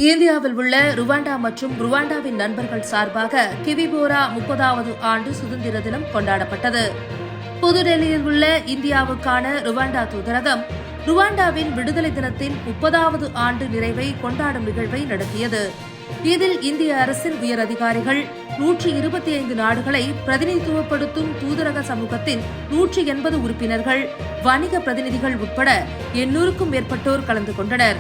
இந்தியாவில் உள்ள ருவாண்டா மற்றும் ருவாண்டாவின் நண்பர்கள் சார்பாக கிவிபோரா 30வது ஆண்டு சுதந்திர தினம் கொண்டாடப்பட்டது. புதுடெல்லியில் உள்ள இந்தியாவுக்கான ருவாண்டா தூதரகம் ருவாண்டாவின் விடுதலை தினத்தின் 30வது ஆண்டு நிறைவை கொண்டாடும் நிகழ்வை நடத்தியது. இதில் இந்திய அரசின் உயர் அதிகாரிகள், 125 நாடுகளை பிரதிநிதித்துவப்படுத்தும் தூதரக சமூகத்தின் 180 உறுப்பினர்கள், வணிக பிரதிநிதிகள் உட்பட 800க்கும் மேற்பட்டோர் கலந்து கொண்டனர்.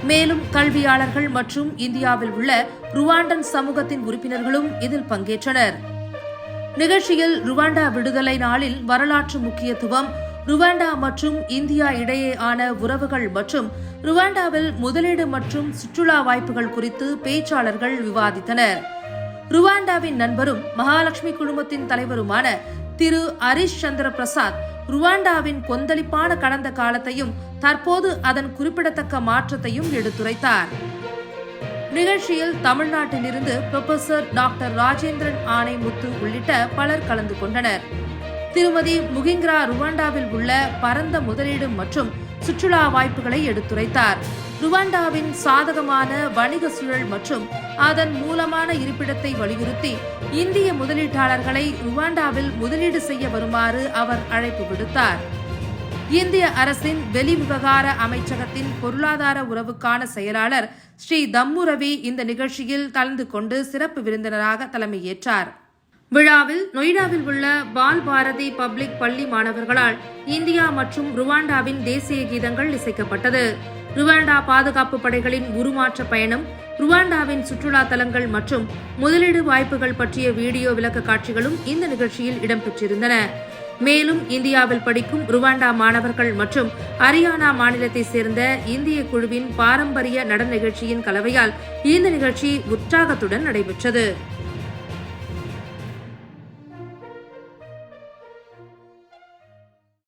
மேலும் கல்வியாளர்கள் மற்றும் இந்தியாவில் உள்ள ருவாண்டன் சமூகத்தின் உறுப்பினர்களும் இதில் பங்கேற்றனர். நிகழ்ச்சியில் ருவாண்டா விடுதலை நாளில் வரலாற்று முக்கியத்துவம், ருவாண்டா மற்றும் இந்தியா இடையேயான உறவுகள் மற்றும் ருவாண்டாவில் முதலீடு மற்றும் சுற்றுலா வாய்ப்புகள் குறித்து பேச்சாளர்கள் விவாதித்தனர். ருவாண்டாவின் நண்பரும் மகாலட்சுமி குழுமத்தின் தலைவருமான திரு ஹரிஷ் சந்திர பிரசாத் ருவாண்டாவின் கொந்தளிப்பான கடந்த காலத்தையும் தற்போது அதன் குறிப்பிடத்தக்க மாற்றத்தையும் எடுத்துரைத்தார். நிகழ்ச்சியில் தமிழ்நாட்டிலிருந்து புரொஃபசர் டாக்டர் ராஜேந்திரன் ஆணைமுத்து உள்ளிட்ட பலர் கலந்து கொண்டனர். திருமதி முகிங்கிரா ருவாண்டாவில் உள்ள பரந்த முதலீடு மற்றும் சுற்றுலா வாய்ப்புகளை எடுத்துரைத்தார். ருவாண்டாவின் சாதகமான வணிக சூழல் மற்றும் அதன் மூலமான இருப்பிடத்தை வலியுறுத்தி இந்திய முதலீட்டாளர்களை ருவாண்டாவில் முதலீடு செய்ய வருமாறு அவர் அழைப்பு விடுத்தார். இந்திய அரசின் வெளிவிவகார அமைச்சகத்தின் பொருளாதார உறவுக்கான செயலாளர் ஸ்ரீ தம்மு ரவி இந்த நிகழ்ச்சியில் கலந்து கொண்டு சிறப்பு விருந்தினராக தலைமையேற்றார். விழாவில் நொய்டாவில் உள்ள பால் பாரதி பப்ளிக் பள்ளி மாணவர்களால் இந்தியா மற்றும் ருவாண்டாவின் தேசிய கீதங்கள் இசைக்கப்பட்டது. ருவாண்டா பாதுகாப்பு படைகளின் உருமாற்ற பயணம், ருவாண்டாவின் சுற்றுலா தலங்கள் மற்றும் முதலீடு வாய்ப்புகள் பற்றிய வீடியோ விளக்க காட்சிகளும் இந்த நிகழ்ச்சியில் இடம்பெற்றிருந்தன. மேலும் இந்தியாவில் படிக்கும் ருவாண்டா மாணவர்கள் மற்றும் ஹரியானா மாநிலத்தை சேர்ந்த இந்திய குழுவின் பாரம்பரிய நடன நிகழ்ச்சியின் கலவையால் இந்த நிகழ்ச்சி உற்சாகத்துடன் நடைபெற்றது.